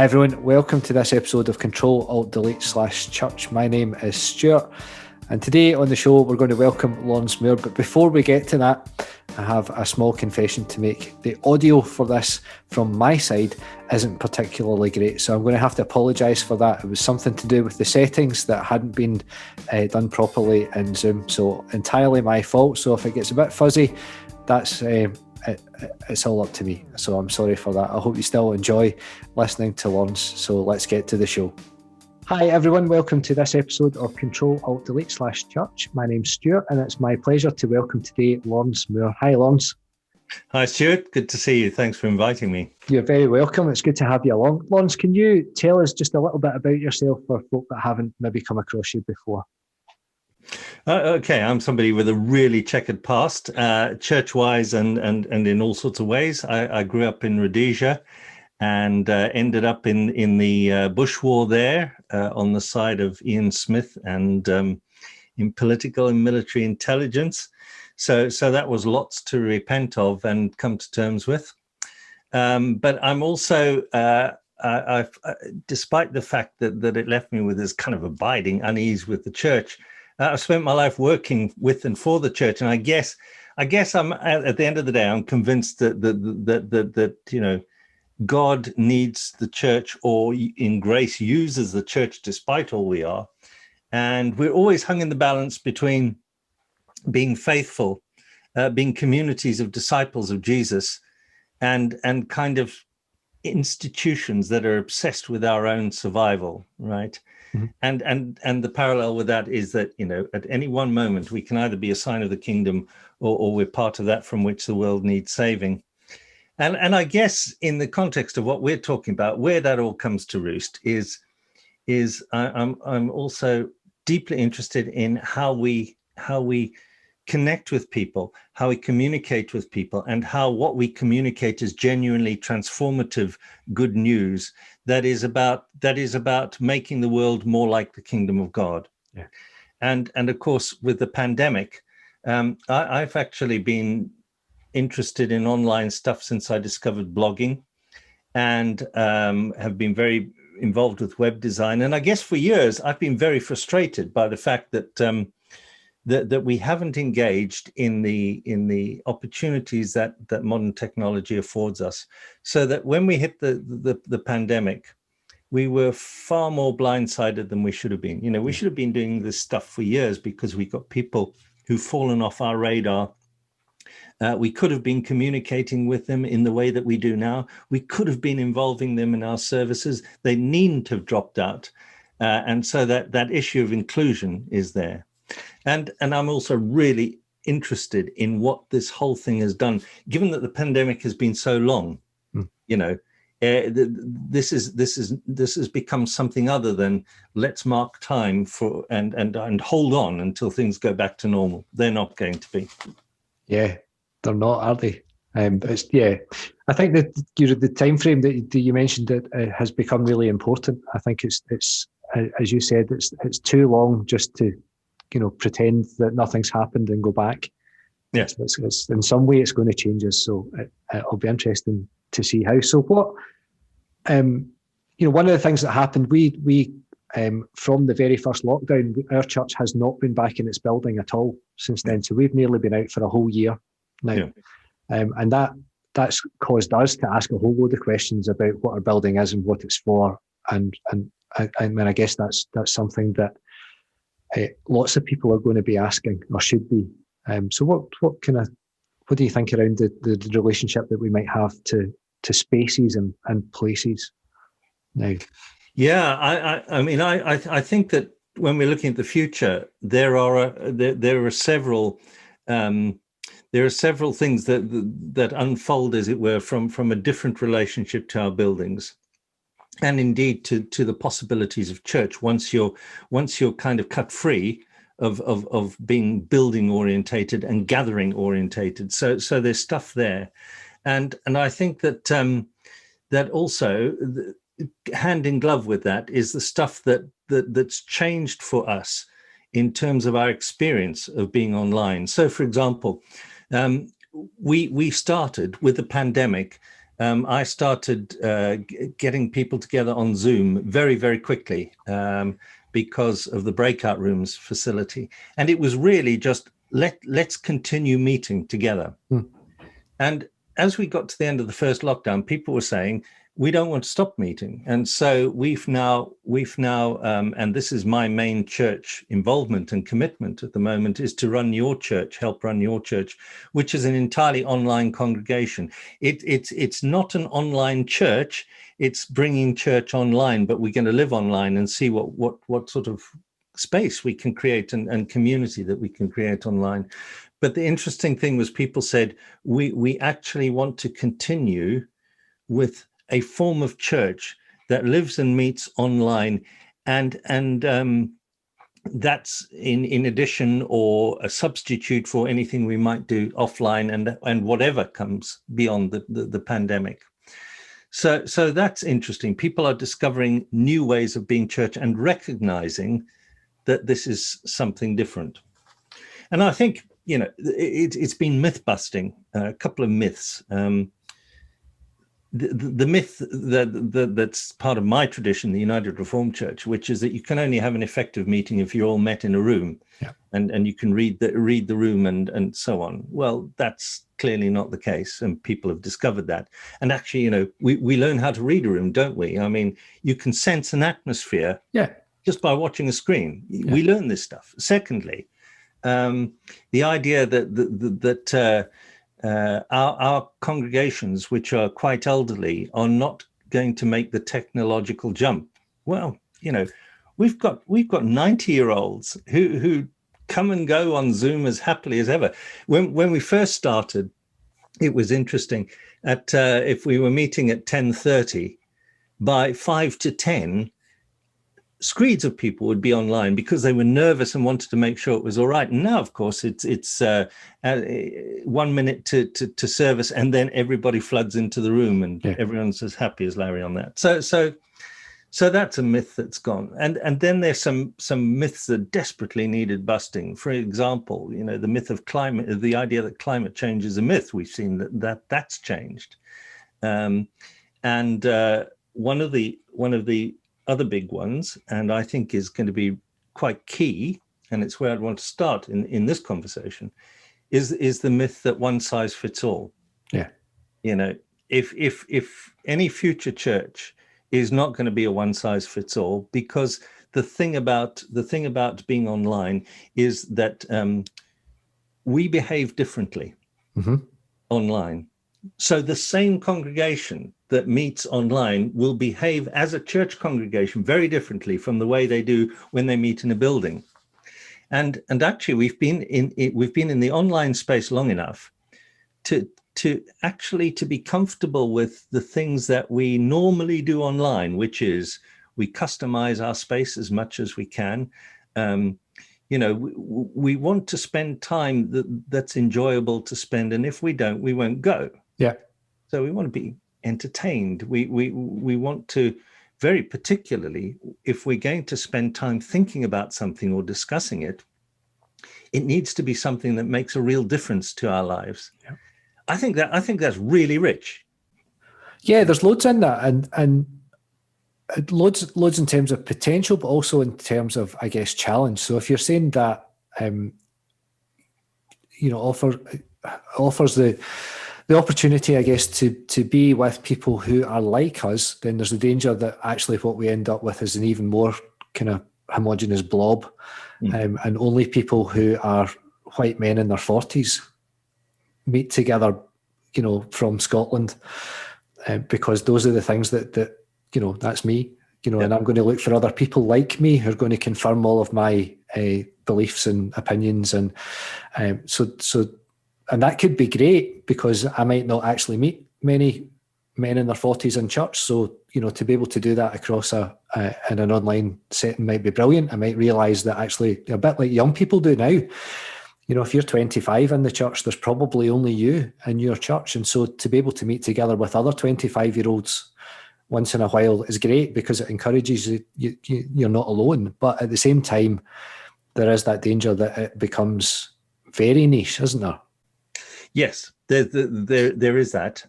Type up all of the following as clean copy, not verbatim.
everyone, welcome to this episode of ctl-alt-del-church. My name is Stuart, and today on the show we're going to welcome Lawrence Moore. But before we get to that, I have a small confession to make. The audio for this from my side isn't particularly great, so I'm going to have to apologise for that. It was something to do with the settings that hadn't been done properly in Zoom, so entirely my fault. So if it gets a bit fuzzy, that's it's all up to me, so I'm sorry for that. I hope you still enjoy listening to Lawrence, so let's get to the show. Hi everyone, welcome to this episode of ctl-alt-del-church. My name's Stuart, and it's my pleasure to welcome today Lawrence Moore. Hi Lawrence. Hi Stuart, good to see you. Thanks for inviting me. You're very welcome. It's good to have you along. Lawrence, can you tell us just a little bit about yourself for folk that haven't maybe come across you before? Okay, I'm somebody with a really checkered past, church-wise and in all sorts of ways. I grew up in Rhodesia and ended up in the Bush War there on the side of Ian Smith and in political and military intelligence. So that was lots to repent of and come to terms with. But I'm also, despite the fact that it left me with this kind of abiding unease with the church, I've spent my life working with and for the church, and I guess I'm at the end of the day, I'm convinced that you know, God needs the church, or in grace uses the church despite all we are, and we're always hung in the balance between being faithful, being communities of disciples of Jesus, and kind of institutions that are obsessed with our own survival, right? Mm-hmm. And the parallel with that is that, you know, at any one moment we can either be a sign of the kingdom or we're part of that from which the world needs saving. And I guess in the context of what we're talking about, where that all comes to roost is I'm also deeply interested in how we connect with people, how we communicate with people, and how what we communicate is genuinely transformative good news that is about making the world more like the kingdom of God. Yeah. And of course, with the pandemic, I've actually been interested in online stuff since I discovered blogging, and have been very involved with web design. And I guess for years I've been very frustrated by the fact that that we haven't engaged in the opportunities that modern technology affords us, so that when we hit the pandemic, we were far more blindsided than we should have been. You know, we should have been doing this stuff for years because we got people who've fallen off our radar. We could have been communicating with them in the way that we do now. We could have been involving them in our services. They needn't have dropped out. And so that issue of inclusion is there. And I'm also really interested in what this whole thing has done, given that the pandemic has been so long. You know, this has become something other than let's mark time for and hold on until things go back to normal. They're not going to be. Yeah, they're not, are they? It's, yeah, I think that the time frame that you mentioned has become really important. I think it's as you said, it's too long just to, you know, pretend that nothing's happened and go back. Yeah, it's in some way it's going to change us. So it'll be interesting to see how. So what, you know, one of the things that happened, we from the very first lockdown, our church has not been back in its building at all since then. So we've nearly been out for a whole year now. Yeah. And that's caused us to ask a whole load of questions about what our building is and what it's for. And I guess that's something that lots of people are going to be asking, or should be. So what do you think around the relationship that we might have to spaces and places now? Yeah, I mean, I think that when we're looking at the future, there are several things that unfold, as it were, from a different relationship to our buildings. And indeed to the possibilities of church once you're kind of cut free of being building orientated and gathering orientated. So there's stuff there, and I think that that also hand in glove with that is the stuff that's changed for us in terms of our experience of being online. So, for example, we started with the pandemic I started getting people together on Zoom very, very quickly because of the breakout rooms facility. And it was really just let's continue meeting together. And as we got to the end of the first lockdown, people were saying, we don't want to stop meeting. And so we've now, and this is my main church involvement and commitment at the moment, is to run your church, help run your church, which is an entirely online congregation. It's not an online church, it's bringing church online, but we're going to live online and see what sort of space we can create and community that we can create online. But the interesting thing was people said, we actually want to continue with a form of church that lives and meets online, and that's in addition or a substitute for anything we might do offline and whatever comes beyond the pandemic. So that's interesting. People are discovering new ways of being church and recognizing that this is something different. And I think, it's been myth busting, a couple of myths. The myth that's part of my tradition, the United Reformed Church, which is that you can only have an effective meeting if you're all met in a room, and you can read the room and so on. Well, that's clearly not the case, and people have discovered that. And actually, we learn how to read a room, don't we? I mean, you can sense an atmosphere just by watching a screen. We learn this stuff. Secondly, the idea that our congregations, which are quite elderly, are not going to make the technological jump. Well, we've got 90-year-olds who come and go on Zoom as happily as ever. When we first started, it was interesting. If we were meeting at 10:30, by 5 to 10, screeds of people would be online because they were nervous and wanted to make sure it was all right. And now, of course, it's 1 minute to service, and then everybody floods into the room, and everyone's as happy as Larry on that. So that's a myth that's gone. And then there's some myths that desperately needed busting. For example, the myth of climate, the idea that climate change is a myth. We've seen that's changed. And one of the other big ones, and I think is going to be quite key, and it's where I'd want to start in this conversation, is the myth that one size fits all. If any future church is not going to be a one size fits all, because the thing about being online is that we behave differently online. So the same congregation that meets online will behave as a church congregation very differently from the way they do when they meet in a building. And actually, we've been in the online space long enough to be comfortable with the things that we normally do online, which is we customize our space as much as we can. We want to spend time that's enjoyable to spend, and if we don't, we won't go. So we want to be entertained. We want to, very particularly, if we're going to spend time thinking about something or discussing it, it needs to be something that makes a real difference to our lives. I think that's really rich. There's loads in that, and loads in terms of potential, but also in terms of, I guess, challenge. So if you're saying that offers the opportunity, I guess, to be with people who are like us, then there's the danger that actually what we end up with is an even more kind of homogenous blob, and only people who are white men in their 40s meet together, from Scotland, because those are the things that that's me, and I'm going to look for other people like me who are going to confirm all of my beliefs and opinions, and and that could be great because I might not actually meet many men in their 40s in church. So, to be able to do that across in an online setting might be brilliant. I might realise that actually a bit like young people do now, if you're 25 in the church, there's probably only you in your church. And so to be able to meet together with other 25-year-olds once in a while is great because it encourages you're not alone. But at the same time, there is that danger that it becomes very niche, isn't there? Yes, There is that.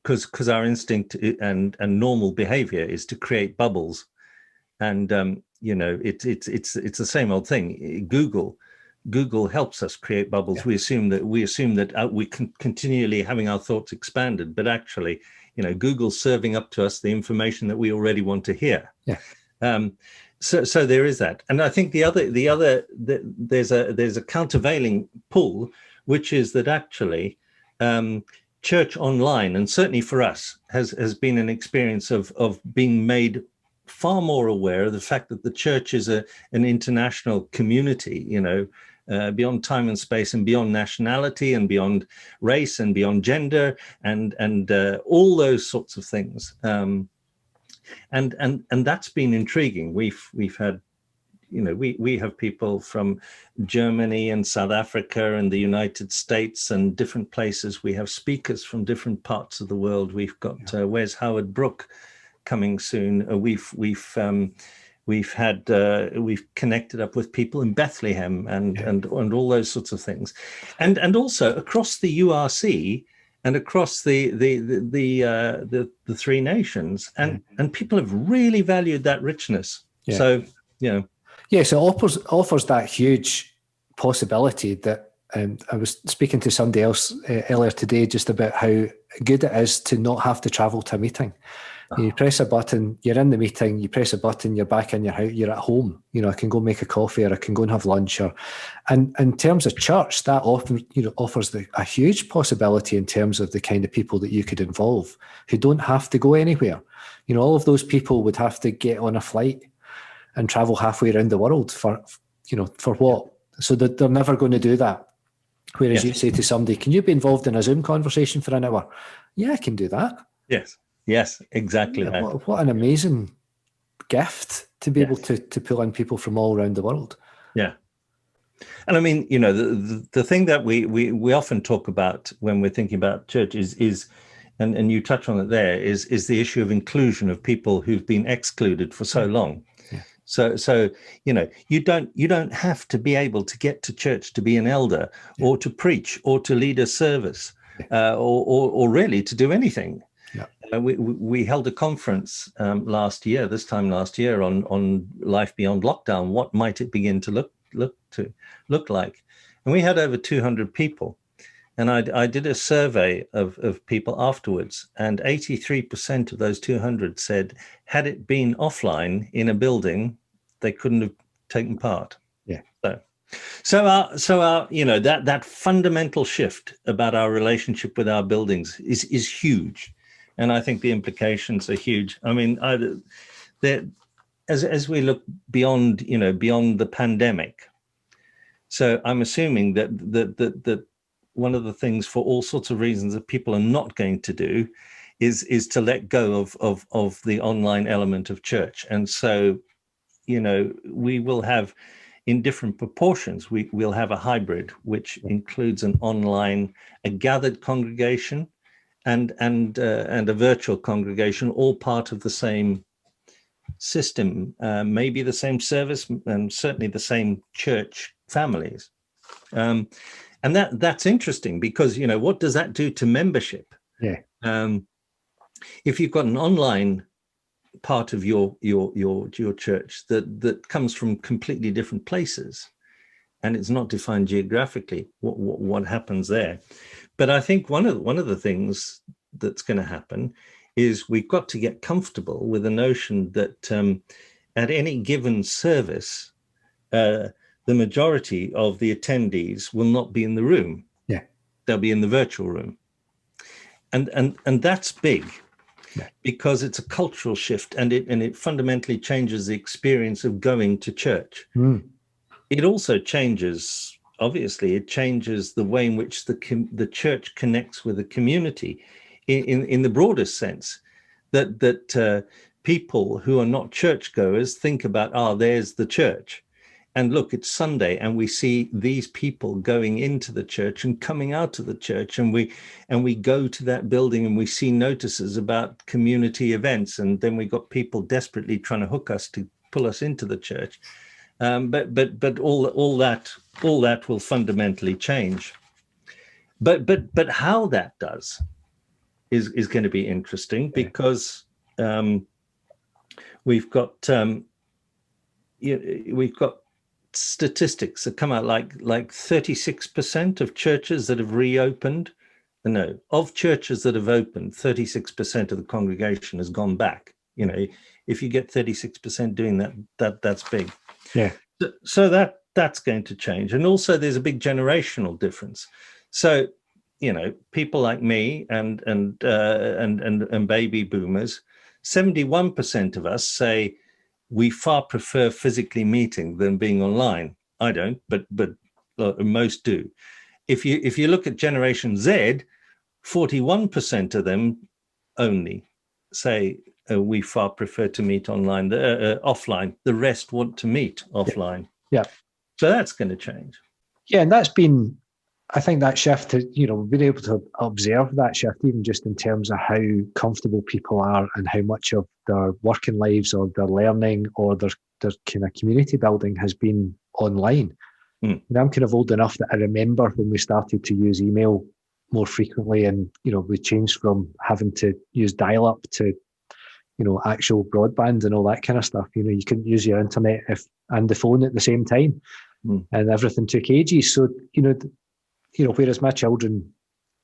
Because our instinct and normal behavior is to create bubbles, and it's the same old thing. Google helps us create bubbles. Yeah. We assume that we can continually having our thoughts expanded, but actually, Google's serving up to us the information that we already want to hear. Yeah. So there is that, and I think there's a countervailing pull, which is that actually church online, and certainly for us, has been an experience of being made far more aware of the fact that the church is an international community, beyond time and space and beyond nationality and beyond race and beyond gender and all those sorts of things. And that's been intriguing. We've had, we have people from Germany and South Africa and the United States and different places. We have speakers from different parts of the world. We've got Wes Howard Brooke coming soon. We've connected up with people in Bethlehem and all those sorts of things, and also across the URC. And across the three nations, and people have really valued that richness. Yeah. So yes, it offers that huge possibility that I was speaking to somebody else earlier today just about how good it is to not have to travel to a meeting. You press a button, you're in the meeting, you press a button, you're back in your house, you're at home. I can go make a coffee, or I can go and have lunch. And in terms of church, that often offers a huge possibility in terms of the kind of people that you could involve who don't have to go anywhere. All of those people would have to get on a flight and travel halfway around the world for what? So that they're never going to do that. Whereas you say to somebody, can you be involved in a Zoom conversation for an hour? Yeah, I can do that. Yes, exactly. Yeah, what an amazing gift to be able to pull in people from all around the world. Yeah. And I mean, the thing that we often talk about when we're thinking about church is and you touch on it there, is the issue of inclusion of people who've been excluded for so long. Yeah. So you don't have to be able to get to church to be an elder or to preach or to lead a service or really to do anything. We held a conference last year on life beyond lockdown. What might it begin to look like? And we had over 200 people, and I did a survey of people afterwards, and 83% of those 200 said, had it been offline in a building, they couldn't have taken part. Yeah. So our that fundamental shift about our relationship with our buildings is huge. And I think the implications are huge. I mean, as we look beyond the pandemic. So I'm assuming that one of the things, for all sorts of reasons, that people are not going to do is to let go of the online element of church. And so, we will have, in different proportions, we'll have a hybrid, which includes a gathered congregation, and a virtual congregation, all part of the same system, maybe the same service, and certainly the same church families. And that's interesting because, what does that do to membership? Yeah. If you've got an online part of your church that comes from completely different places, and it's not defined geographically, what happens there? But I think one of the things that's going to happen is we've got to get comfortable with the notion that at any given service, the majority of the attendees will not be in the room. Yeah, they'll be in the virtual room, and that's big, because it's a cultural shift, and it fundamentally changes the experience of going to church. It also changes. Obviously, it changes the way in which the church connects with the community, in the broadest sense, that people who are not churchgoers think about, there's the church, and look, it's Sunday, and we see these people going into the church and coming out of the church, and we go to that building and we see notices about community events, and then we got people desperately trying to hook us to pull us into the church. But all that will fundamentally change. But how that does is going to be interesting, because we've got statistics that come out like 36% of churches that have reopened. No, of churches that have opened, 36% of the congregation has gone back. If you get 36% doing that, that's big. Yeah. So that's going to change. And also there's a big generational difference. So, people like me and baby boomers, 71% of us say we far prefer physically meeting than being online. I don't, but most do. If you look at Generation Z, 41% of them only say we far prefer to meet online, offline. The rest want to meet offline. Yeah. So that's going to change. Yeah, and that's been, I think that shift, we've been able to observe that shift, even just in terms of how comfortable people are and how much of their working lives or their learning or their kind of community building has been online. I'm kind of old enough that I remember when we started to use email more frequently, and we changed from having to use dial-up to actual broadband and all that kind of stuff. You couldn't use your internet and the phone at the same time, and everything took ages. So whereas my children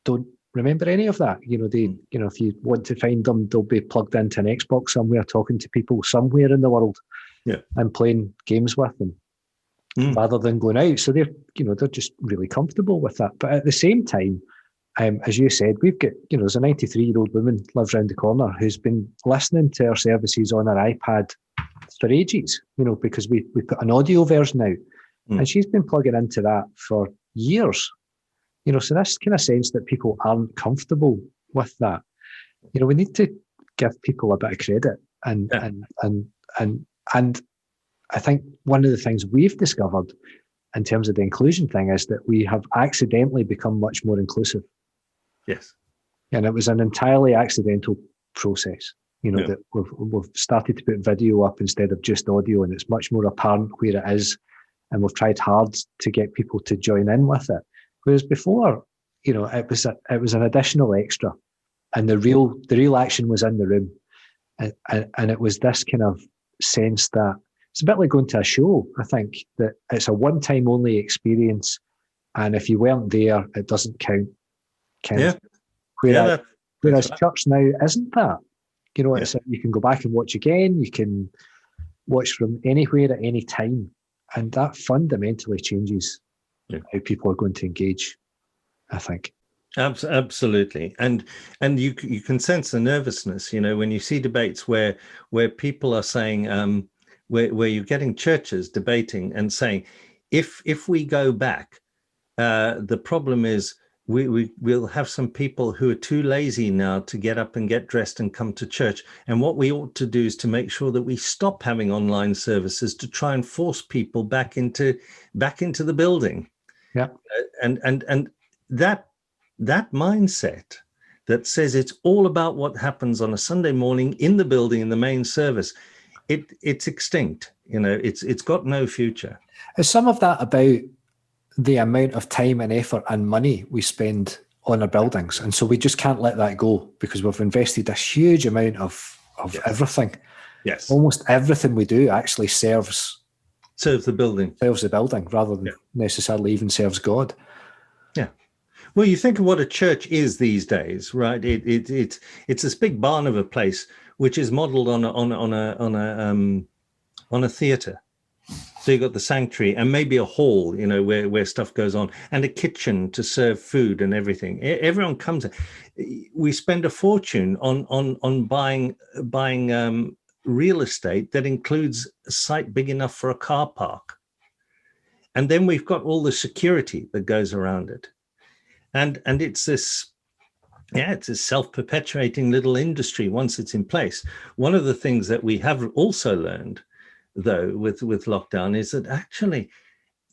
don't remember any of that. If you want to find them, they'll be plugged into an Xbox somewhere, talking to people somewhere in the world, and playing games with them, rather than going out. So they're just really comfortable with that. But at the same time, as you said, we've got, there's a 93-year-old woman lives around the corner who's been listening to our services on her iPad for ages, because we put an audio version out, and she's been plugging into that for years. So this kind of sense that people aren't comfortable with that, we need to give people a bit of credit, and I think one of the things we've discovered in terms of the inclusion thing is that we have accidentally become much more inclusive. Yes. And it was an entirely accidental process, that we've started to put video up instead of just audio, and it's much more apparent where it is. And we've tried hard to get people to join in with it. Whereas before, it was an additional extra, and the real action was in the room. And it was this kind of sense that it's a bit like going to a show. I think that it's a one-time only experience. And if you weren't there, it doesn't count. Whereas right. church now isn't that. It's you can go back and watch again. You can watch from anywhere at any time, and that fundamentally changes how people are going to engage, I think. Absolutely, and you can sense the nervousness. When you see debates where people are saying, where you're getting churches debating and saying, if we go back, the problem is we'll have some people who are too lazy now to get up and get dressed and come to church. And what we ought to do is to make sure that we stop having online services to try and force people back into the building. Yeah. And that mindset that says it's all about what happens on a Sunday morning in the building in the main service, it's extinct. It's got no future. Is some of that about the amount of time and effort and money we spend on our buildings? And so we just can't let that go, because we've invested a huge amount of everything. Yes. Almost everything we do actually serves the building. Serves the building rather than necessarily even serves God. Yeah. Well, you think of what a church is these days, right? It's this big barn of a place which is modeled on a theater. So you've got the sanctuary and maybe a hall, where stuff goes on, and a kitchen to serve food and everything. Everyone comes. We spend a fortune on buying real estate that includes a site big enough for a car park, and then we've got all the security that goes around it, and it's this. Yeah, it's a self-perpetuating little industry once it's in place. One of the things that we have also learned, though, with lockdown, is that actually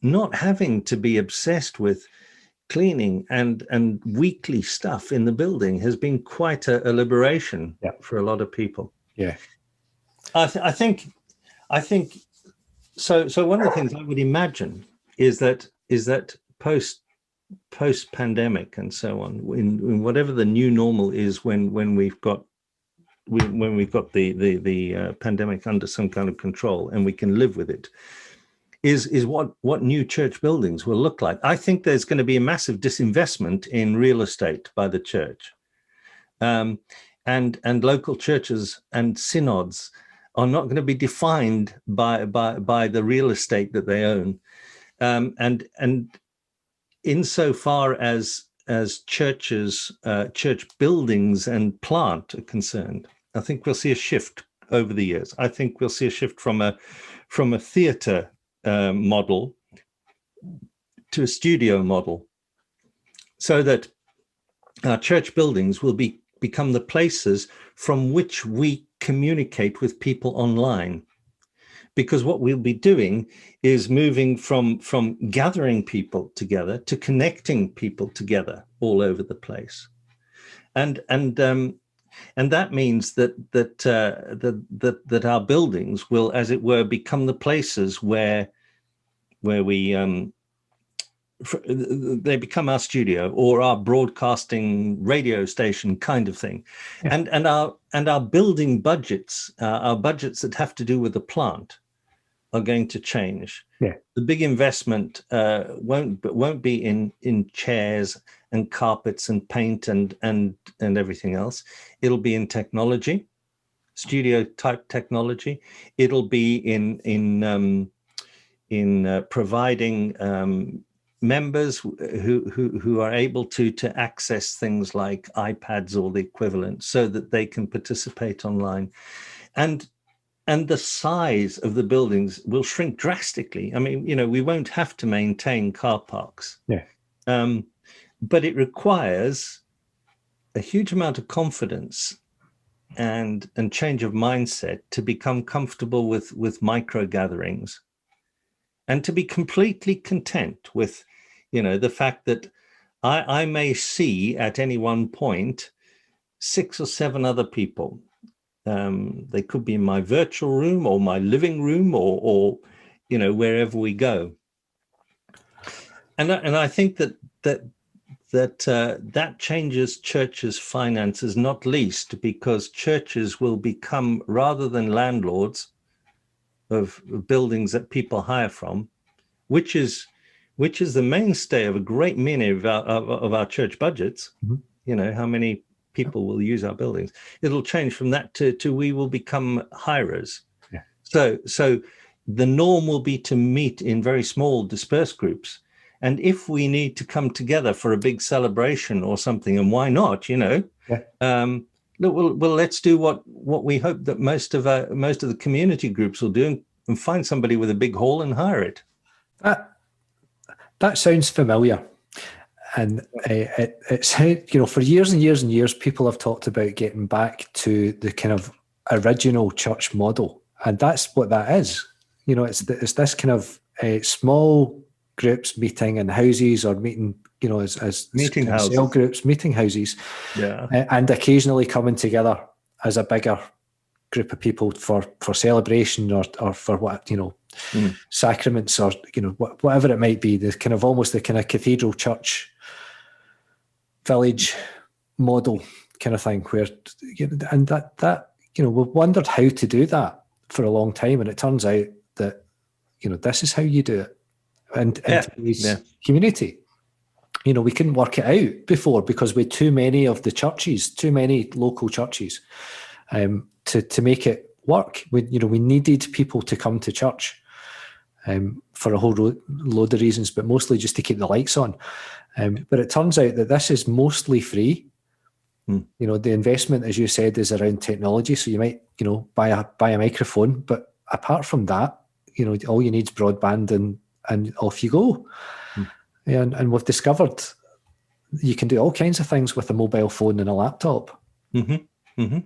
not having to be obsessed with cleaning and weekly stuff in the building has been quite a liberation for a lot of people. Yeah, I think so. So one of the things I would imagine is that post post-pandemic and so on, in whatever the new normal is, when we've got the pandemic under some kind of control and we can live with it, is what new church buildings will look like. I think there's going to be a massive disinvestment in real estate by the church, and local churches and synods are not going to be defined by the real estate that they own, and insofar as churches, church buildings and plant are concerned, I think we'll see a shift over the years. I think we'll see a shift from a theatre model to a studio model, so that our church buildings will become the places from which we communicate with people online. Because what we'll be doing is moving from gathering people together to connecting people together all over the place, and that means that our buildings will, as it were, become the places where we they become our studio or our broadcasting radio station kind of thing. Yeah. And our building budgets, our budgets that have to do with the plant, are going to change. Yeah. The big investment won't be in chairs and carpets and paint and everything else. It'll be in technology, studio type technology. It'll be in providing members who are able to access things like iPads or the equivalent, so that they can participate online. And the size of the buildings will shrink drastically. I mean, we won't have to maintain car parks. Yeah. But it requires a huge amount of confidence and change of mindset to become comfortable with micro gatherings, and to be completely content with, the fact that I may see at any one point 6 or 7 other people. They could be in my virtual room or my living room or wherever we go. And I think that changes churches' finances, not least because churches will become, rather than landlords of buildings that people hire from, which is the mainstay of a great many of our church budgets. Mm-hmm. How many people will use our buildings. It'll change from that to we will become hirers. Yeah. So the norm will be to meet in very small dispersed groups. And if we need to come together for a big celebration or something, and why not, Yeah. Well, let's do what we hope that most of the community groups will do, and find somebody with a big hall and hire it. That sounds familiar. And it's, for years and years and years, people have talked about getting back to the kind of original church model. And that's what that is. It's this kind of small groups meeting in houses, or meeting, as meeting houses, cell groups, meeting houses. Yeah. And occasionally coming together as a bigger group of people for celebration or for what, sacraments, or, whatever it might be, the kind of almost the kind of cathedral church village model kind of thing, where, and that we've wondered how to do that for a long time, and it turns out that this is how you do it in today's community. We couldn't work it out before because we had too many of the churches, too many local churches, to make it work. We needed people to come to church for a whole load of reasons, but mostly just to keep the lights on. But it turns out that this is mostly free. The investment, as you said, is around technology. So you might, buy a microphone, but apart from that, all you need is broadband and off you go. And we've discovered you can do all kinds of things with a mobile phone and a laptop. Mm-hmm. Mm-hmm.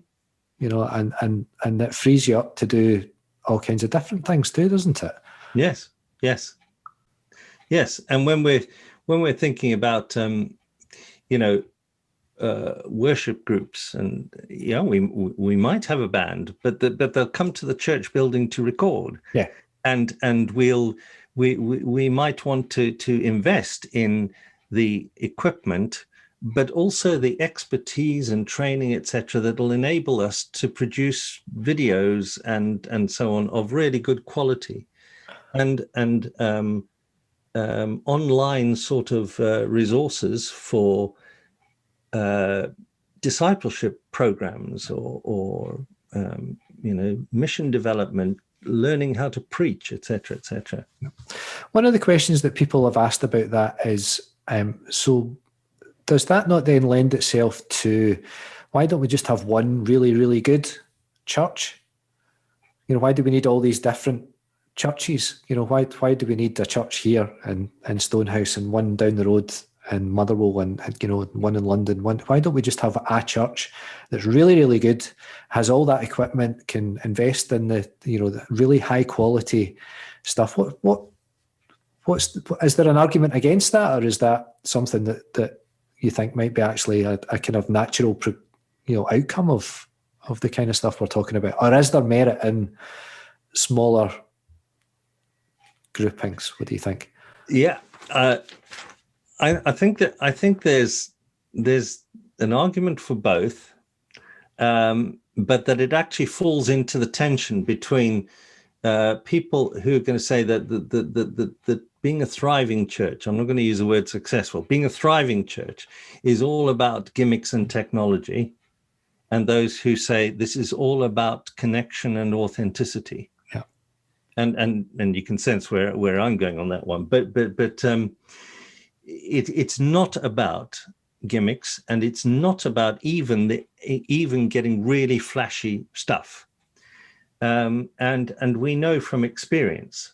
And that frees you up to do all kinds of different things too, doesn't it? Yes. And when we're thinking about worship groups, and we might have a band, but they'll come to the church building to record. And we might want to invest in the equipment, but also the expertise and training, etc., that will enable us to produce videos and so on of really good quality, and online sort of resources for discipleship programs or mission development, learning how to preach, etc., etc. One of the questions that people have asked about that is, so does that not then lend itself to, why don't we just have one really, really good church? Why do we need all these different churches? Why do we need a church here in Stonehouse and one down the road in Motherwell and one in London? Why don't we just have a church that's really, really good, has all that equipment, can invest in the really high quality stuff? Is there an argument against that, or is that something that you think might be actually a kind of natural outcome of the kind of stuff we're talking about? Or is there merit in smaller groupings? What do you think? Yeah, I think there's an argument for both, but that it actually falls into the tension between people who are going to say that being a thriving church, I'm not going to use the word successful, being a thriving church is all about gimmicks and technology, and those who say this is all about connection and authenticity. Yeah, and you can sense where I'm going on that one, but it's not about gimmicks, and it's not about even getting really flashy stuff. And we know from experience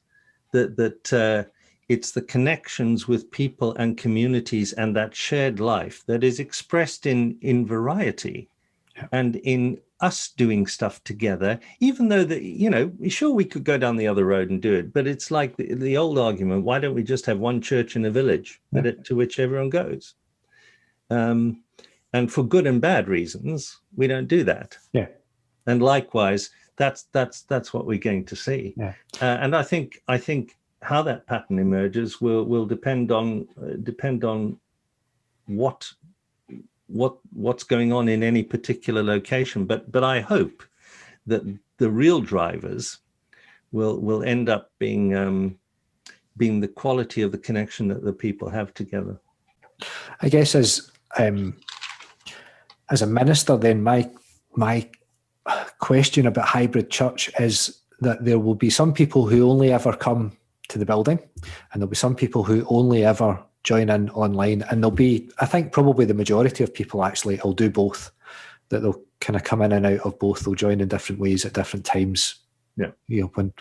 that it's the connections with people and communities and that shared life that is expressed in variety, yeah, and in us doing stuff together, even though sure, we could go down the other road and do it, but it's like the old argument, why don't we just have one church in a village, yeah, to which everyone goes? And for good and bad reasons, we don't do that. Yeah. And likewise, that's what we're going to see. Yeah. And I think how that pattern emerges will depend on what's going on in any particular location. But I hope that the real drivers will end up being the quality of the connection that the people have together. I guess as a minister, then my question about hybrid church is that there will be some people who only ever come to the building, and there'll be some people who only ever join in online, and there'll be, I think, probably the majority of people actually will do both, that they'll kind of come in and out of both. They'll join in different ways at different times, yeah,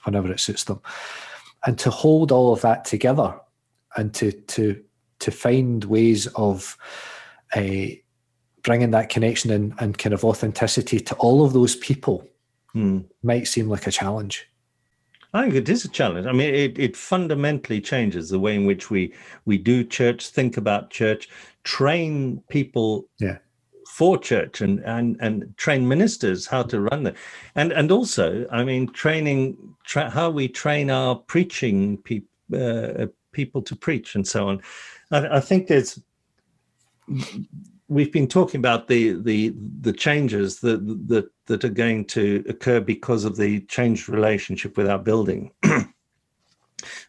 whenever it suits them. And to hold all of that together and to find ways of bringing that connection and kind of authenticity to all of those people might seem like a challenge. I think it is a challenge. I mean, it fundamentally changes the way in which we do church, think about church, train people, yeah, for church, and train ministers how to run it, and also, I mean, how we train our preaching people to preach and so on. I think we've been talking about the changes that are going to occur because of the changed relationship with our building. I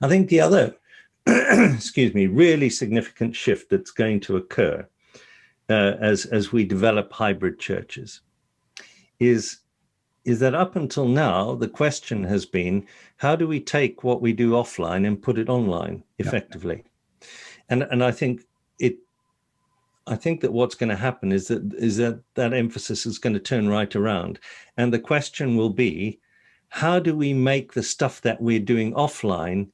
think the other, really significant shift that's going to occur as we develop hybrid churches is that up until now, the question has been, how do we take what we do offline and put it online effectively? Yeah. And I think that what's going to happen is that emphasis is going to turn right around. And the question will be, how do we make the stuff that we're doing offline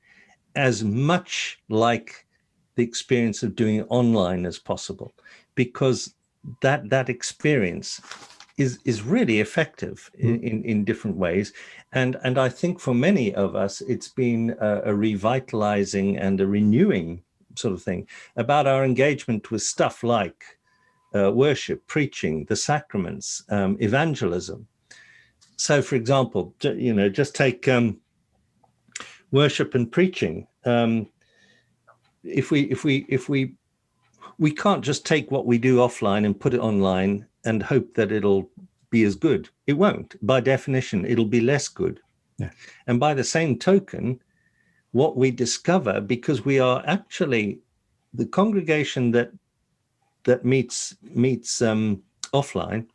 as much like the experience of doing it online as possible? Because that experience is really effective in different ways. And I think for many of us, it's been a revitalizing and a renewing sort of thing about our engagement with stuff like worship, preaching, the sacraments, evangelism. So, for example, just take worship and preaching. If we we can't just take what we do offline and put it online and hope that it'll be as good. It won't. By definition, it'll be less good. Yeah. And by the same token, what we discover, because we are actually the congregation that meets offline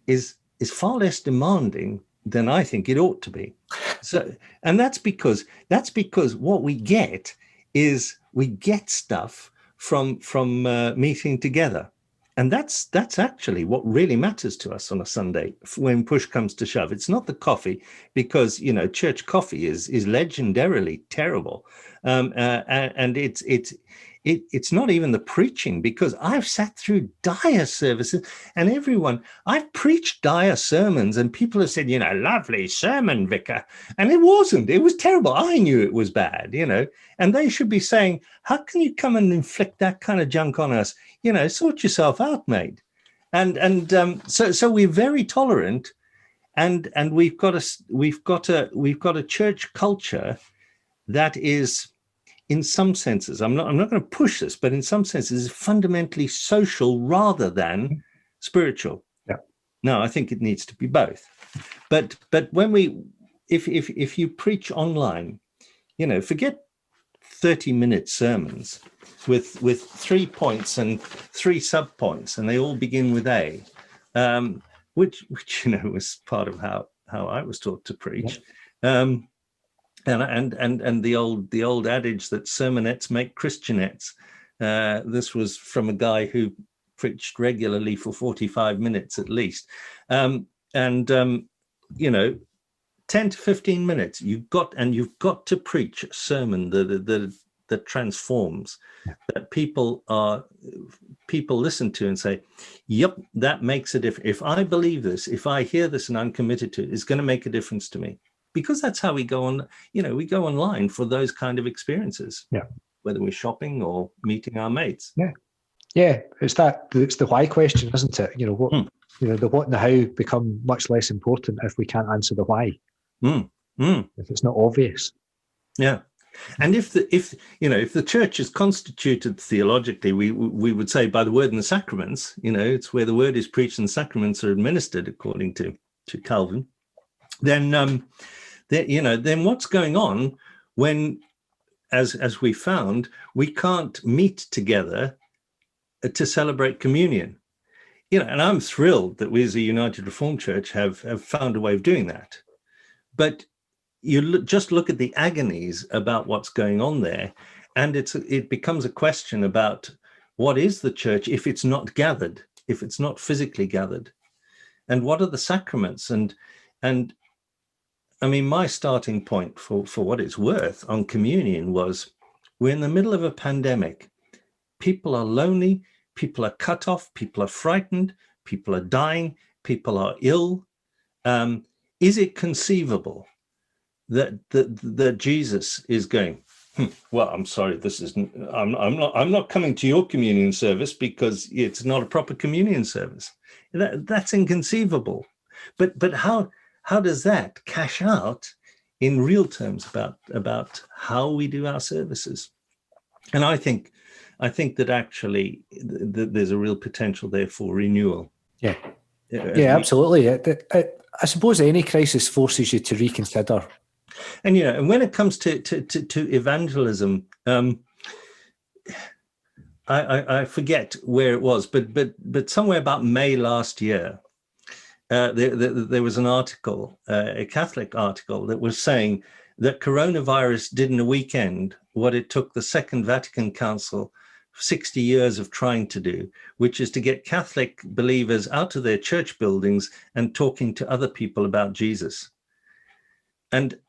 is far less demanding than I think it ought to be. So, and that's because what we get is we get stuff from meeting together. And that's actually what really matters to us on a Sunday when push comes to shove. It's not the coffee, because, you know, church coffee is legendarily terrible. And it's not even the preaching, because I've sat through dire services and I've preached dire sermons and people have said, you know, lovely sermon, vicar. And it wasn't. It was terrible. I knew it was bad, you know, and they should be saying, how can you come and inflict that kind of junk on us? You know, sort yourself out, mate. So we're very tolerant, and we've got a church culture that is, in some senses, I'm not going to push this, but in some senses, is fundamentally social rather than spiritual. Yeah. No, I think it needs to be both. But when if you preach online, you know, forget 30-minute sermons with 3 points and 3 sub-points, and they all begin with A, which you know was part of how I was taught to preach. Yeah. And the old adage that sermonettes make Christianettes. This was from a guy who preached regularly for 45 minutes at least. You know, 10 to 15 minutes, you've got to preach a sermon that transforms, that people listen to and say, yep, that makes a difference. If I believe this, if I hear this and I'm committed to it, it's going to make a difference to me. Because that's how we go on, you know, we go online for those kind of experiences. Yeah. Whether we're shopping or meeting our mates. Yeah. Yeah. It's the why question, isn't it? You know, what you know, the what and the how become much less important if we can't answer the why. If it's not obvious. Yeah. And if the church is constituted theologically, we would say by the word and the sacraments, you know, it's where the word is preached and sacraments are administered according to Calvin, then what's going on when, as we found, we can't meet together to celebrate communion? You know, and I'm thrilled that we as a United Reformed Church have found a way of doing that. But you just look at the agonies about what's going on there, and it becomes a question about what is the church if it's not gathered, if it's not physically gathered, and what are the sacraments? And I mean, my starting point for what it's worth on communion was, we're in the middle of a pandemic. People are lonely, people are cut off, people are frightened, people are dying, people are ill. Is it conceivable that Jesus is going, well, I'm sorry, I'm not coming to your communion service because it's not a proper communion service? That's inconceivable. But how does that cash out in real terms about how we do our services? And I think that actually there's a real potential there for renewal. Yeah, absolutely. I suppose any crisis forces you to reconsider. And you know, and when it comes to evangelism, I forget where it was, but somewhere about May last year, there was an article, a Catholic article, that was saying that coronavirus did in a weekend what it took the Second Vatican Council 60 years of trying to do, which is to get Catholic believers out of their church buildings and talking to other people about Jesus. And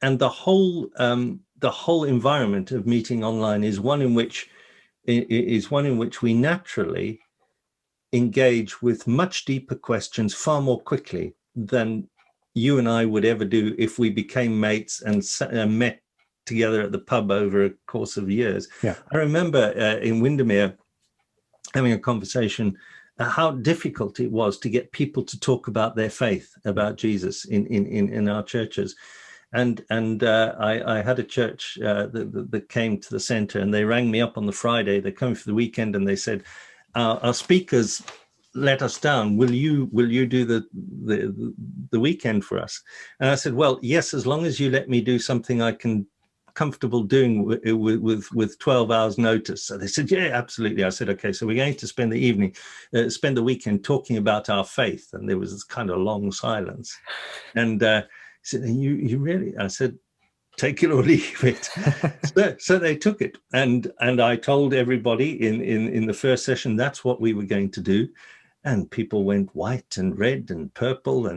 the whole environment of meeting online is one in which we naturally engage with much deeper questions far more quickly than you and I would ever do if we became mates and met together at the pub over a course of years. Yeah. I remember in Windermere having a conversation how difficult it was to get people to talk about their faith, about Jesus in our churches. I had a church that came to the center, and they rang me up on the Friday. They're coming for the weekend, and they said, our speakers let us down. Will you do the weekend for us? And I said, well, yes, as long as you let me do something I can comfortable doing with 12 hours notice. So they said, yeah, absolutely. I said, okay, so we're going to spend the weekend talking about our faith. And there was this kind of long silence. And he said, you really? I said, take it or leave it. So they took it. And I told everybody in the first session, that's what we were going to do. And people went white and red and purple.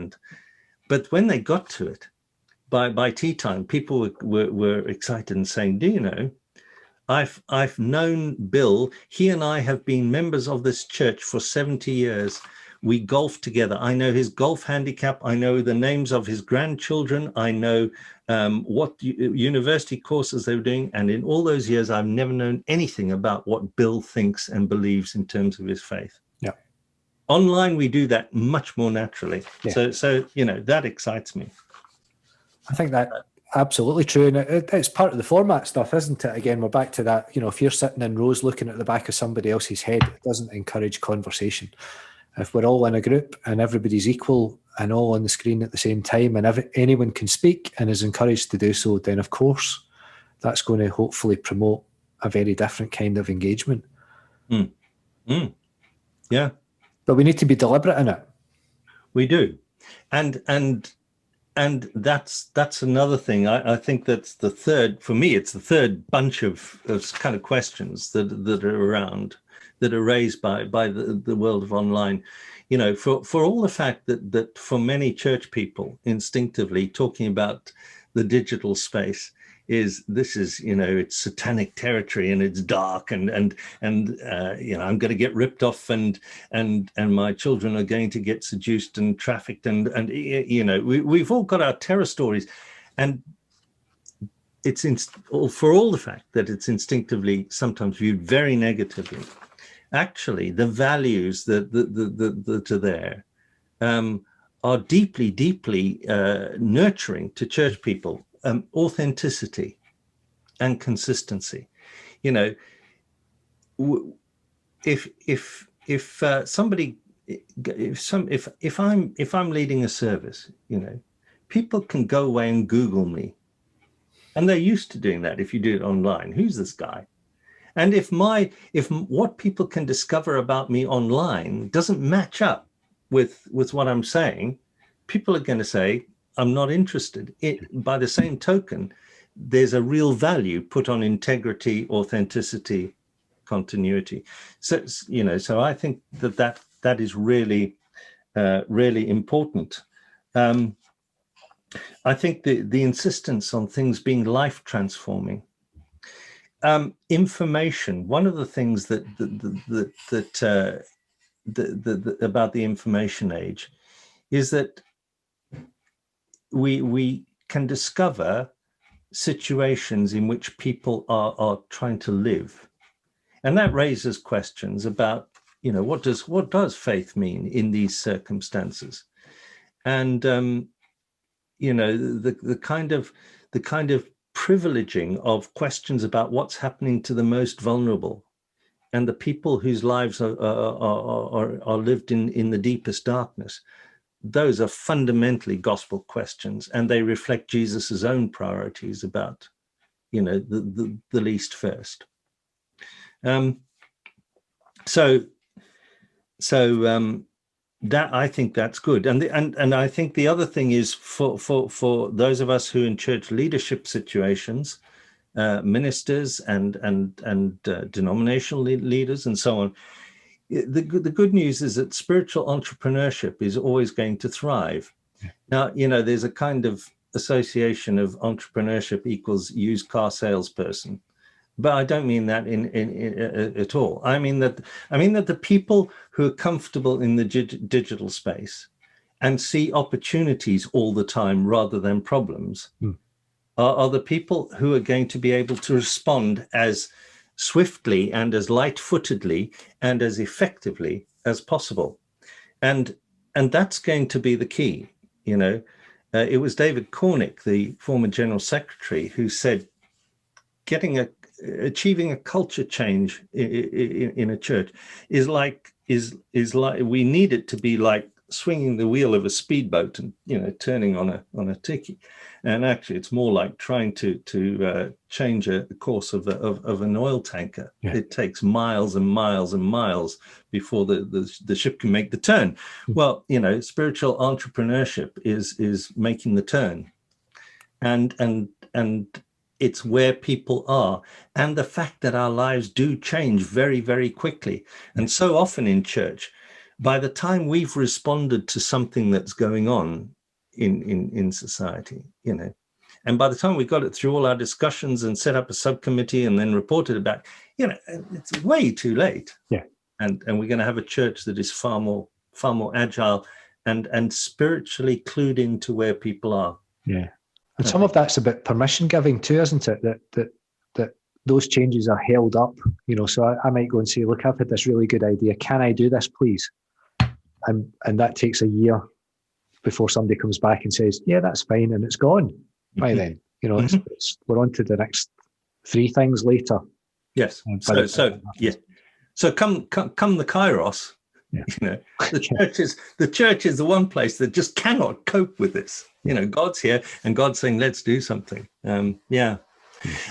But when they got to it, by tea time, people were excited and saying, do you know, I've known Bill. He and I have been members of this church for 70 years. We golf together. I know his golf handicap. I know the names of his grandchildren. I know what university courses they were doing. And in all those years, I've never known anything about what Bill thinks and believes in terms of his faith. Yeah. Online, we do that much more naturally. Yeah. So you know, that excites me. I think that absolutely true. And it's part of the format stuff, isn't it? Again, we're back to that, you know, if you're sitting in rows looking at the back of somebody else's head, it doesn't encourage conversation. If we're all in a group and everybody's equal and all on the screen at the same time, and anyone can speak and is encouraged to do so, then of course, that's going to hopefully promote a very different kind of engagement. Yeah. But we need to be deliberate in it. We do. And that's another thing. I think that's the third, for me, it's the third bunch of kind of questions that are around, that are raised by the world of online. You know, for all the fact that for many church people, instinctively talking about the digital space is, you know, it's satanic territory and it's dark and you know, I'm going to get ripped off and my children are going to get seduced and trafficked and you know, we've all got our terror stories, and it's for all the fact that it's instinctively sometimes viewed very negatively. Actually, the values that are there are deeply nurturing to church people. Authenticity and consistency. You know, if I'm leading a service, you know, people can go away and Google me, and they're used to doing that. If you do it online, who's this guy? And if what people can discover about me online doesn't match up with what I'm saying, people are going to say, I'm not interested. By the same token, there's a real value put on integrity, authenticity, continuity. So, you know, so I think that is really, really important. I think the insistence on things being life transforming. Information. One of the things that about the information age is that we can discover situations in which people are trying to live, and that raises questions about, you know, what does faith mean in these circumstances, and you know, the kind of privileging of questions about what's happening to the most vulnerable and the people whose lives are lived in the deepest darkness. Those are fundamentally gospel questions, and they reflect Jesus's own priorities about, you know, the least first. So that, I think that's good, and I think the other thing is for those of us who in church leadership situations, ministers and denominational leaders and so on. The good news is that spiritual entrepreneurship is always going to thrive. Now, you know, there's a kind of association of entrepreneurship equals used car salesperson, but I don't mean that at all. I mean that the people who are comfortable in the digital space and see opportunities all the time rather than problems are the people who are going to be able to respond as swiftly and as light-footedly and as effectively as possible, and that's going to be the key, you know. It was David Cornick, the former General Secretary, who said, achieving a culture change in a church is like we need it to be like swinging the wheel of a speedboat and turning on a ticky, and actually it's more like trying to change the course of an oil tanker. Yeah. It takes miles and miles and miles before the ship can make the turn. Well, spiritual entrepreneurship is making the turn, and it's where people are, and the fact that our lives do change very, very quickly. And so often in church, by the time we've responded to something that's going on in society, and by the time we got it through all our discussions and set up a subcommittee and then reported it back, it's way too late. Yeah. And we're going to have a church that is far more agile and spiritually clued into where people are. Yeah. And some of that's about permission giving too, isn't it? That those changes are held up, so I might go and say, look, I've had this really good idea. Can I do this, please? And that takes a year before somebody comes back and says, yeah, that's fine. And it's gone by then. We're on to the next 3 things later. Yes. So come the Kairos. Yeah. The church is the one place that just cannot cope with this. God's here and God's saying, let's do something. And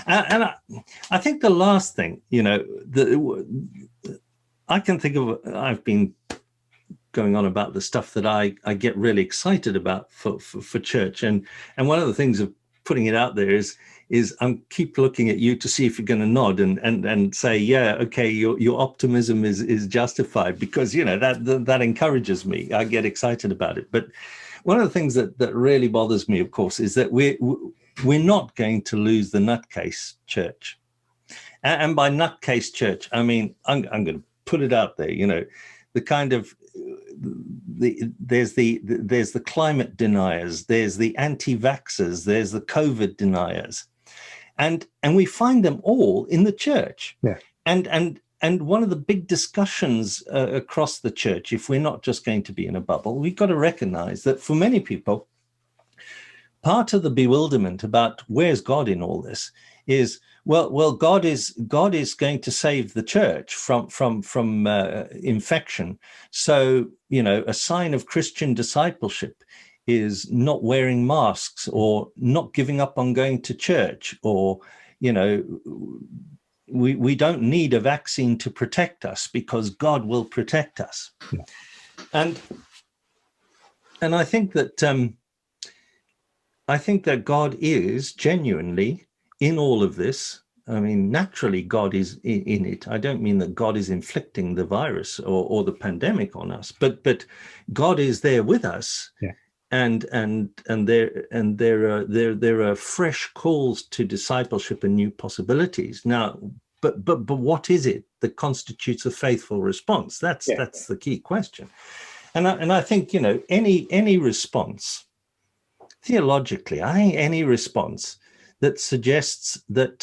I think the last thing, I can think of, I've been going on about the stuff that I get really excited about for church. And one of the things of putting it out there is I'm keep looking at you to see if you're going to nod and say, yeah, okay, your optimism is justified, because that encourages me. I get excited about it. But one of the things that really bothers me, of course, is that we're not going to lose the nutcase church. And by nutcase church, I mean, I'm going to put it out there, the kind of there's the climate deniers, there's the anti-vaxxers, there's the COVID deniers. And we find them all in the church. Yeah. And one of the big discussions across the church, if we're not just going to be in a bubble, we've got to recognize that for many people, part of the bewilderment about where's God in all this is, well, God is going to save the church from infection. So, a sign of Christian discipleship is not wearing masks or not giving up on going to church, or, we don't need a vaccine to protect us because God will protect us. Yeah. And I think that God is genuinely in all of this. I mean, naturally, God is in it. I don't mean that God is inflicting the virus or the pandemic on us, but God is there with us. Yeah. And there are fresh calls to discipleship and new possibilities now. But what is it that constitutes a faithful response? That's the key question. And I think any response theologically, any response that suggests that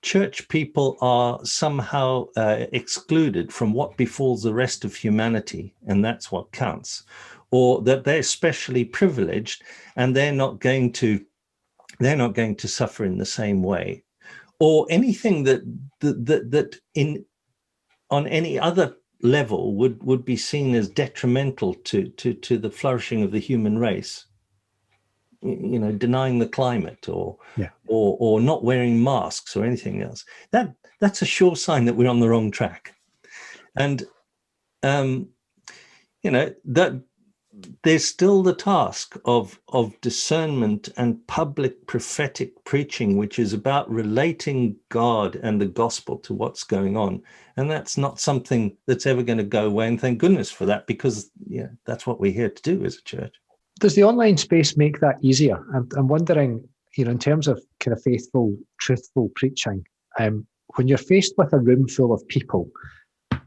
church people are somehow excluded from what befalls the rest of humanity, and that's what counts, or that they're specially privileged and they're not going to suffer in the same way, or anything that on any other level would be seen as detrimental to the flourishing of the human race. Denying the climate or not wearing masks or anything else. That's a sure sign that we're on the wrong track. And that there's still the task of discernment and public prophetic preaching, which is about relating God and the gospel to what's going on. And that's not something that's ever going to go away. And thank goodness for that, because that's what we're here to do as a church. Does the online space make that easier? I'm wondering, in terms of kind of faithful, truthful preaching, when you're faced with a room full of people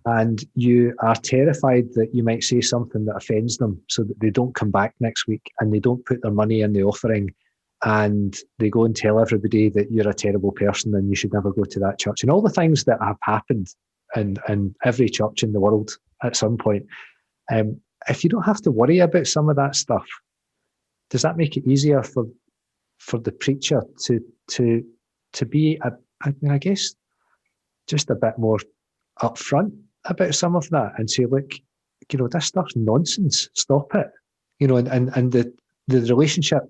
and you are terrified that you might say something that offends them so that they don't come back next week and they don't put their money in the offering and they go and tell everybody that you're a terrible person and you should never go to that church, and all the things that have happened in every church in the world at some point. If you don't have to worry about some of that stuff, does that make it easier for the preacher to be I guess just a bit more upfront about some of that and say, look, this stuff's nonsense. Stop it. And the relationship.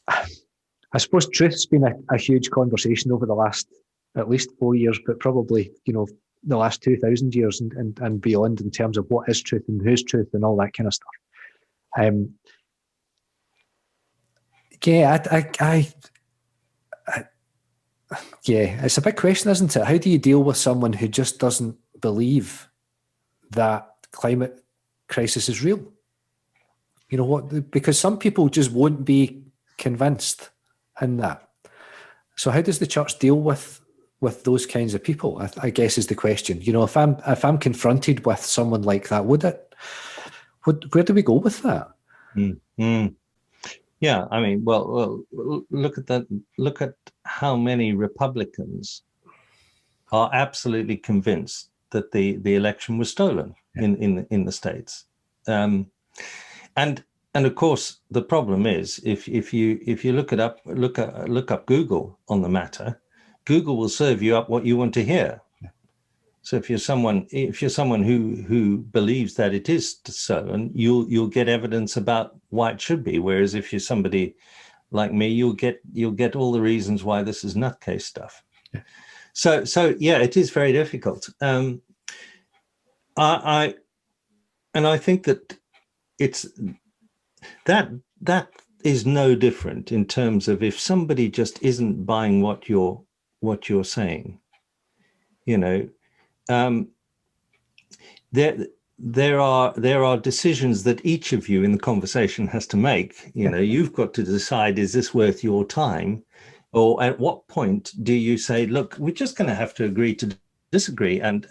I suppose truth's been a huge conversation over the last at least 4 years, but probably the last 2,000 years and beyond in terms of what is truth and who's truth and all that kind of stuff. Yeah, it's a big question, isn't it? How do you deal with someone who just doesn't believe that climate crisis is real? Because some people just won't be convinced in that. So how does the church deal with those kinds of people? I guess is the question. If I'm confronted with someone like that, where do we go with that? Mm-hmm. Yeah, I mean, well, look at that. Look at how many Republicans are absolutely convinced that the election was stolen in the States, and of course the problem is if you look up Google on the matter, Google will serve you up what you want to hear. So if you're someone who believes that it is stolen, you'll get evidence about why it should be. Whereas if you're somebody like me, you'll get all the reasons why this is nutcase stuff. Yeah. So yeah, it is very difficult. I think that that is no different in terms of if somebody just isn't buying what you're saying, there are decisions that each of you in the conversation has to make. You've got to decide, is this worth your time? Or at what point do you say, look, we're just going to have to agree to disagree and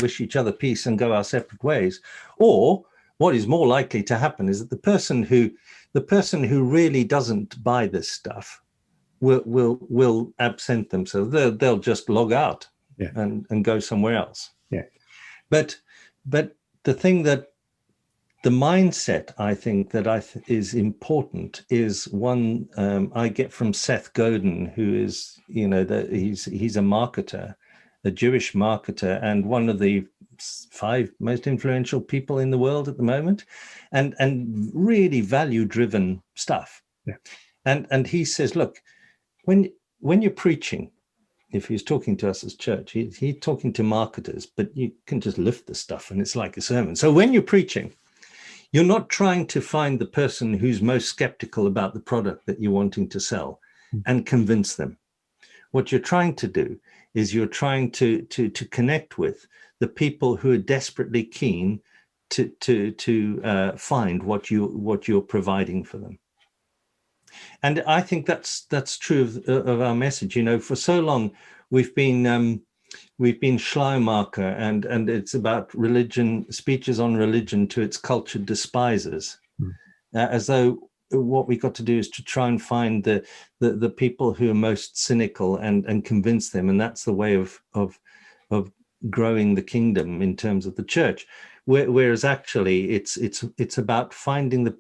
wish each other peace and go our separate ways? Or what is more likely to happen is that the person who really doesn't buy this stuff will absent themselves. They'll just log out. Yeah. And go somewhere else. Yeah. But the thing that the mindset I think that is important is one I get from Seth Godin, who is he's a marketer, a Jewish marketer, and one of the 5 most influential people in the world at the moment, and really value driven stuff. Yeah. And he says, look, when you're preaching. If he's talking to us as church, he's talking to marketers, but you can just lift the stuff and it's like a sermon. So when you're preaching, you're not trying to find the person who's most skeptical about the product that you're wanting to sell and convince them. What you're trying to do is you're trying to connect with the people who are desperately keen to find what you're providing for them. And I think that's true of our message. For so long we've been Schleiermacher, and it's about religion, speeches on religion to its cultured despisers, as though what we got to do is to try and find the people who are most cynical and convince them, and that's the way of growing the kingdom in terms of the church. Whereas actually it's about finding the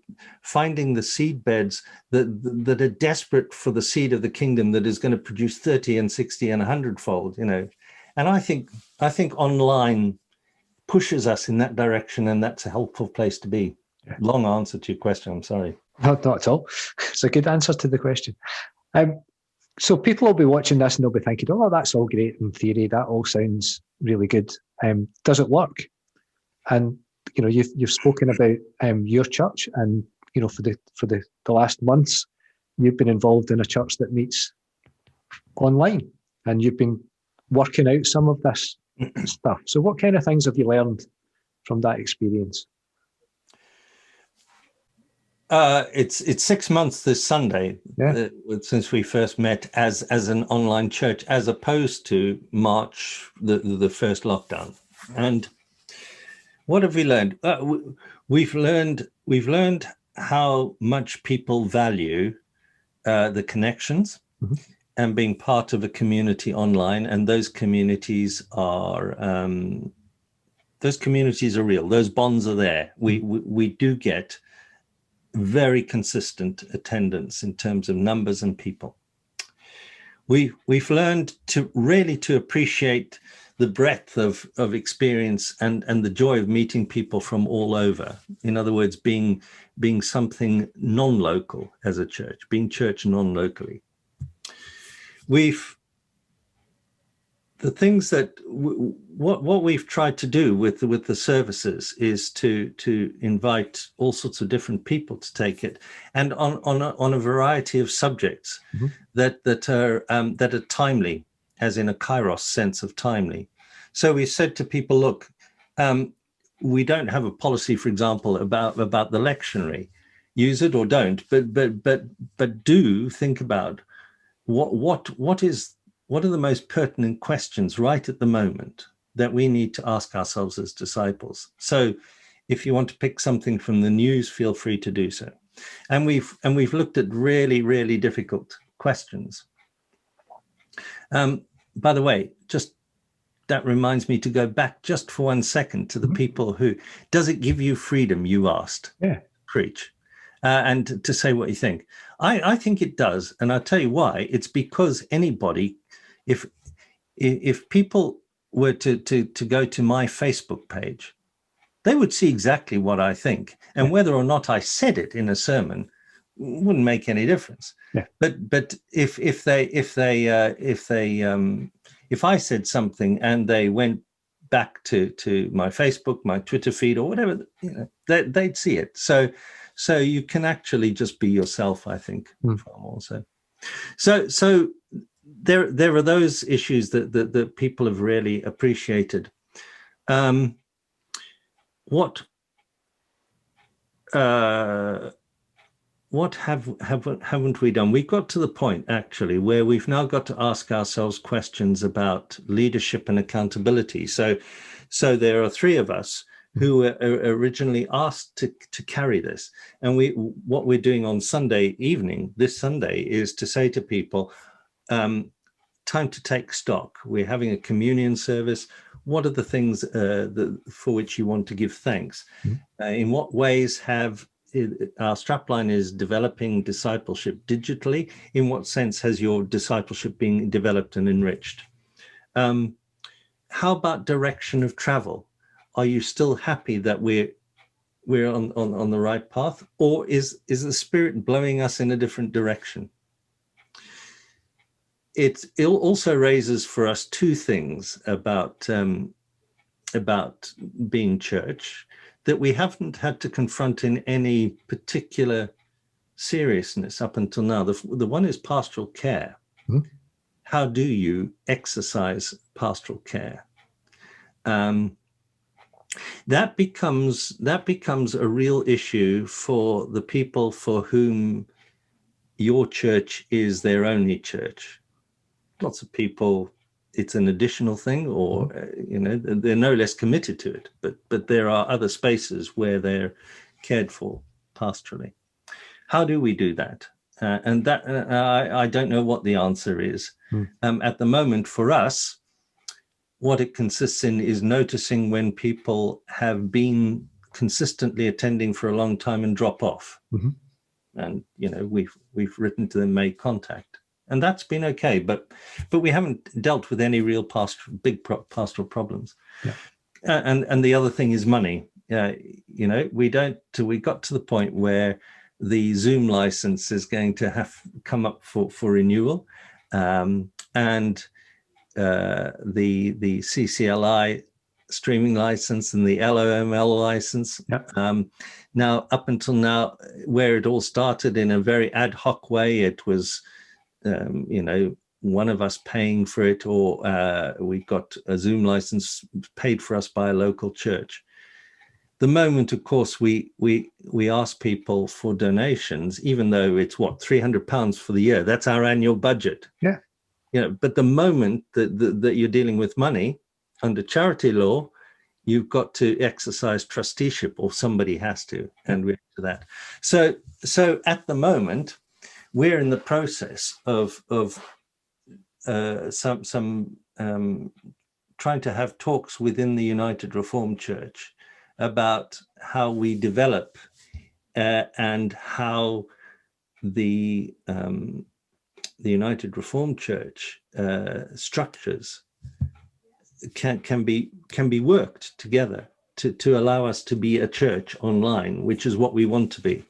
seed beds that are desperate for the seed of the kingdom that is going to produce 30 and 60 and 100-fold, And I think online pushes us in that direction, and that's a helpful place to be. Yeah. Long answer to your question. I'm sorry. Not at all. It's a good answer to the question. So people will be watching this and they'll be thinking, "Oh, that's all great in theory. That all sounds really good. Does it work?" And you've spoken about your church, and for the last months, you've been involved in a church that meets online, and you've been working out some of this stuff. So, what kind of things have you learned from that experience? It's 6 months this Sunday since we first met as an online church, as opposed to March, the first lockdown. And what have we learned? We've learned how much people value the connections and being part of a community online, and those communities are real. Those bonds are there. We do get very consistent attendance in terms of numbers and people. We've learned to really to appreciate the breadth of experience and the joy of meeting people from all over. In other words, being something non-local as a church, being church non-locally. The things that what we've tried to do with the services is to invite all sorts of different people to take it, and on a variety of subjects that are timely, as in a kairos sense of timely. So we said to people, look, we don't have a policy, for example, about the lectionary. Use it or don't, but do think about what are the most pertinent questions right at the moment that we need to ask ourselves as disciples. So if you want to pick something from the news, feel free to do so. And we've looked at really, really difficult questions. By the way, just that reminds me to go back just for 1 second to the people who, does it give you freedom, you asked? Yeah. Preach. And to say what you think. I think it does. And I'll tell you why. It's because anybody, if people were to go to my Facebook page, they would see exactly what I think. And whether or not I said it in a sermon wouldn't make any difference. Yeah. But if I said something and they went back to my Facebook, my Twitter feed, or whatever, they'd see it. So you can actually just be yourself, I think, far more so. So there are those issues that people have really appreciated. What haven't we done? We got to the point, actually, where we've now got to ask ourselves questions about leadership and accountability. So there are 3 of us who were originally asked to carry this. And what we're doing on Sunday evening, this Sunday, is to say to people, time to take stock. We're having a communion service. What are the things for which you want to give thanks? In what ways our strapline is developing discipleship digitally? In what sense has your discipleship been developed and enriched? How about direction of travel? Are you still happy that we're on the right path, or is the Spirit blowing us in a different direction? It also raises for us 2 things about being church that we haven't had to confront in any particular seriousness up until now. The one is pastoral care. How do you exercise pastoral care? That becomes a real issue for the people for whom your church is their only church. Lots of people, it's an additional thing, or they're no less committed to it. But there are other spaces where they're cared for pastorally. How do we do that? And that I don't know what the answer is. At the moment, for us, what it consists in is noticing when people have been consistently attending for a long time and drop off. And we've written to them, made contact, and that's been okay. But we haven't dealt with any real big pastoral problems. Yeah. And the other thing is money. We got to the point where the Zoom license is going to have come up for renewal, and the CCLI streaming license and the LOML license. Yep. Now, up until now, where it all started in a very ad hoc way, it was, one of us paying for it, or we got a Zoom license paid for us by a local church. The moment, of course, we ask people for donations, even though it's £300 for the year. That's our annual budget. Yeah. But the moment that you're dealing with money under charity law, you've got to exercise trusteeship, or somebody has to, and we're to that. So at the moment, we're in the process of some trying to have talks within the United Reformed Church about how we develop and how the United Reformed Church structures can be worked together to allow us to be a church online, which is what we want to be.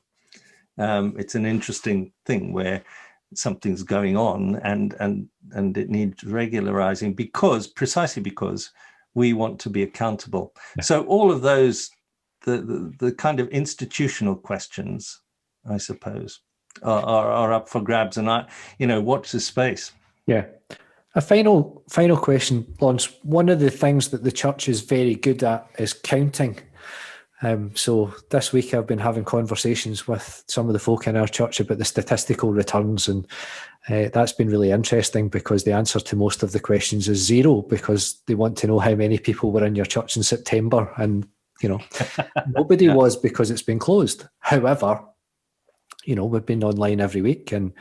It's an interesting thing where something's going on and it needs regularizing precisely because we want to be accountable. Yeah. So all of those, the kind of institutional questions, I suppose, are up for grabs, and watch this space. Yeah. A final question, Lawrence. One of the things that the church is very good at is counting. So this week I've been having conversations with some of the folk in our church about the statistical returns, and that's been really interesting because the answer to most of the questions is 0, because they want to know how many people were in your church in September, and nobody was, because it's been closed. However, we've been online every week, and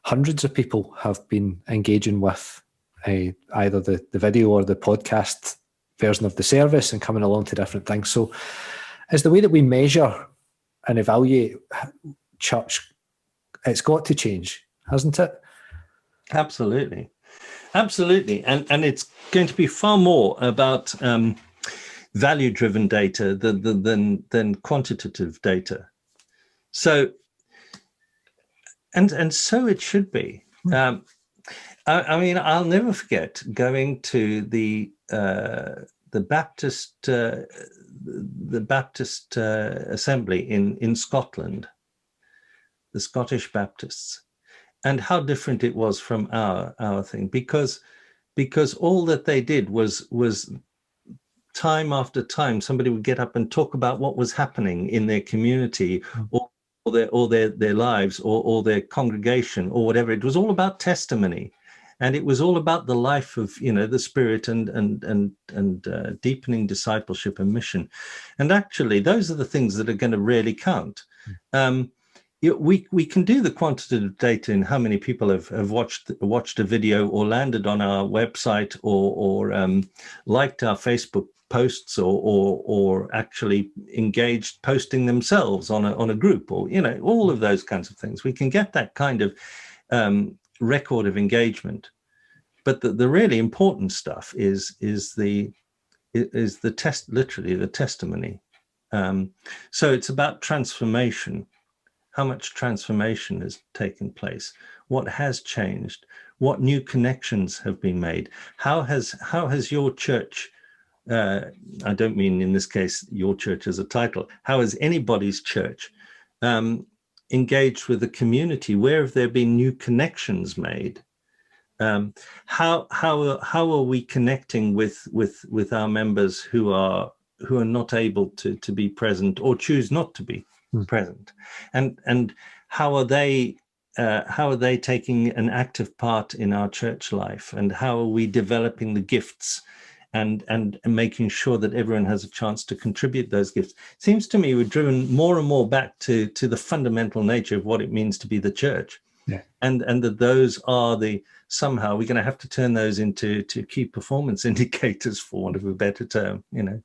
hundreds of people have been engaging with either the video or the podcast version of the service and coming along to different things. So is the way that we measure and evaluate church, it's got to change, hasn't it? Absolutely. And it's going to be far more about value-driven data than quantitative data. So, and so it should be. I'll never forget going to the Baptist assembly in Scotland, the Scottish Baptists, and how different it was from our thing, because all that they did was time after time somebody would get up and talk about what was happening in their community or their lives or their congregation or whatever. It was all about testimony. And it was all about the life of, the Spirit and deepening discipleship and mission. And actually, those are the things that are going to really count. We can do the quantitative data in how many people have watched a video or landed on our website or liked our Facebook posts or actually engaged posting themselves on a group, or all of those kinds of things. We can get that kind of record of engagement, but the really important stuff is the testimony. So it's about transformation. How much transformation has taken place? What has changed? What new connections have been made? How has your church, I don't mean in this case your church as a title, how has anybody's church engaged with the community? Where have there been new connections made? How are we connecting with our members who are not able to be present or choose not to be present, and how are they taking an active part in our church life, and how are we developing the gifts and making sure that everyone has a chance to contribute those gifts? It seems to me we're driven more and more back to the fundamental nature of what it means to be the church. Yeah. And that those are somehow we're going to have to turn those into key performance indicators, for want of a better term, Yeah.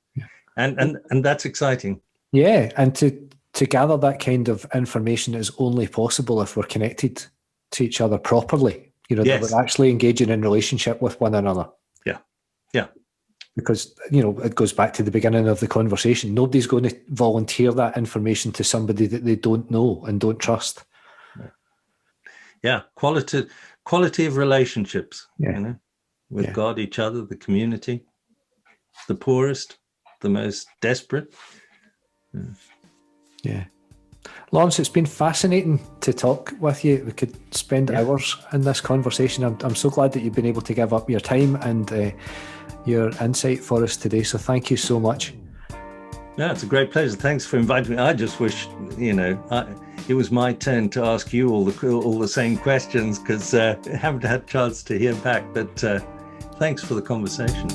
And that's exciting. Yeah, and to gather that kind of information is only possible if we're connected to each other properly, yes. That we're actually engaging in relationship with one another. Yeah. Because, it goes back to the beginning of the conversation. Nobody's going to volunteer that information to somebody that they don't know and don't trust. Yeah. Quality of relationships, with God, each other, the community, the poorest, the most desperate. Yeah. Lawrence, it's been fascinating to talk with you. We could spend hours in this conversation. I'm so glad that you've been able to give up your time and your insight for us today. So thank you so much. Yeah, it's a great pleasure. Thanks for inviting me. I just wish, it was my turn to ask you all the same questions, because I haven't had a chance to hear back. But thanks for the conversation.